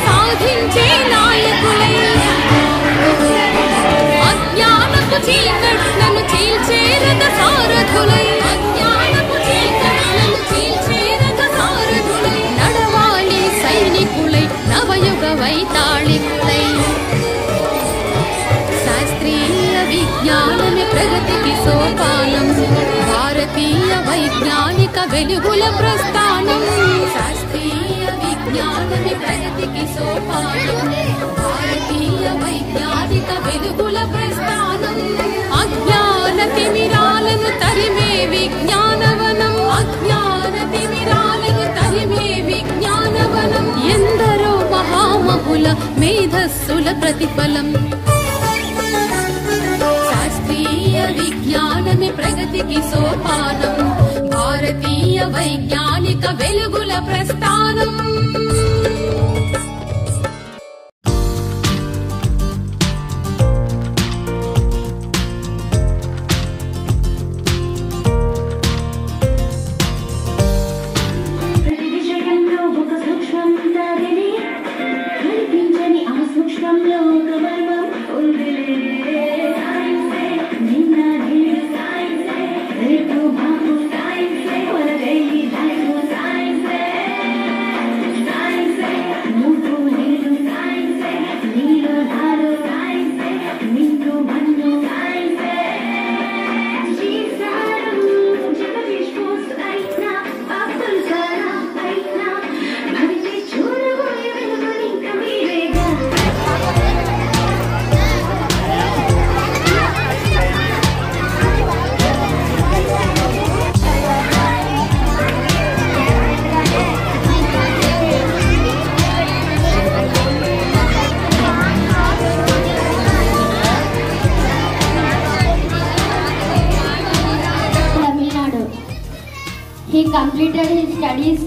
సాధించే నాయకులై అజ్ఞానపు చీకట్లను చీల్చేరగ సారథులై నడవాలి సైనికులై నవయుగ వైతాళికులై శాస్త్రీయ విజ్ఞానమే ప్రగతికి సోపానం భారతీయ వైజ్ఞానిక వెలుగుల ప్రస్థానం శాస్త్రీయ విజ్ఞానమే ప్రగతికి సోపానం భారతీయ వైజ్ఞానిక వెలుగుల ప్రస్థానం అజ్ఞాన తిమిరాలను తరిమే విజ్ఞానవనం అజ్ఞాన తిమిరాలను తరిమే విజ్ఞానవనం ఎందరో మహామహుల మేధస్సుల ప్రతిఫలం శాస్త్రీయ విజ్ఞానమే ప్రగతికి సోపానం భారతీయ వైజ్ఞానిక వెలుగుల ప్రస్థానం He completed his studies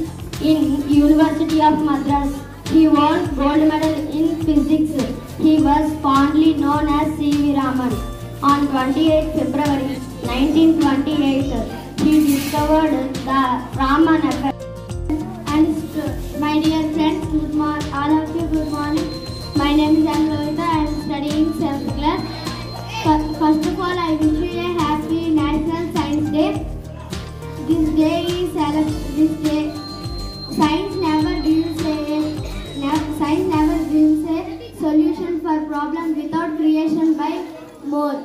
in University of Madras. He won gold medal in physics. He was fondly known as C.V. Raman. On 28 February 1928, he discovered the Raman effect. And my dear friends, good morning, all of you, good morning. My name is Anurita. I am studying 7th class. First of all, I wish you a happy National Science Day. This day science never gives a solution for problem without creation by more.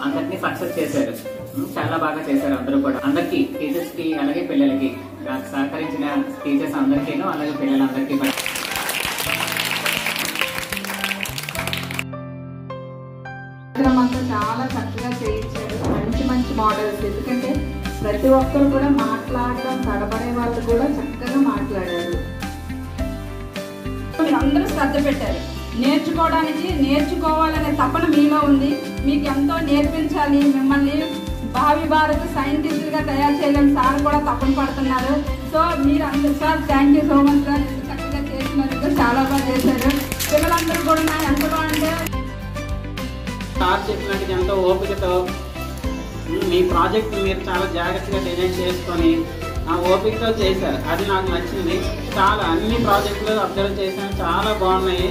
అందరినీ success చేశారు, చాలా బాగా చేశారు అందరూ కూడా. అందరికి teachers కి అలాగే పిల్లలకి సహకరించిన టీచర్స్ అందరికీను అలాగే పిల్లలందరికీ కూడా అంతా చాలా చక్కగా చేయించారు. మంచి మంచి మోడల్స్, ఎందుకంటే ప్రతి ఒక్కరు కూడా మాట్లాడడం తడబడే వాళ్ళు కూడా చక్కగా మాట్లాడారు. అందరూ శ్రద్ధ పెట్టారు. నేర్చుకోవాలనే తపన మీలో ఉంది. మీకు ఎంతో నేర్పించాలి, మిమ్మల్ని భావి భారత సైంటిస్టులుగా తయారు చేయాలని సార్ కూడా తపన పడుతున్నారు. సో మీరు అందరూ sir thank you so much sir, ఎంత చక్కగా చేసినందుకు చాలా బాగా చేశారు. పిల్లలందరూ కూడా ఎంత బాగుంటే సార్ చెప్పినట్టుగా ఎంతో ఓపికతో మీ ప్రాజెక్ట్ మీరు చాలా జాగ్రత్తగా డిజైన్ చేసుకొని ఆ ఓపికతో చేశారు. అది నాకు నచ్చింది. చాలా అన్ని ప్రాజెక్టులు అబ్జర్వ్ చేశాను, చాలా బాగున్నాయి.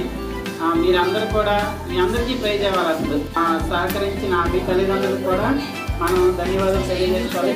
మీరందరూ కూడా మీ అందరికీ ప్రైజ్ ఇవ్వాలి. అసలు సహకరించిన మీ తల్లిదండ్రులు కూడా మనం ధన్యవాదాలు తెలియజేసుకోవాలి.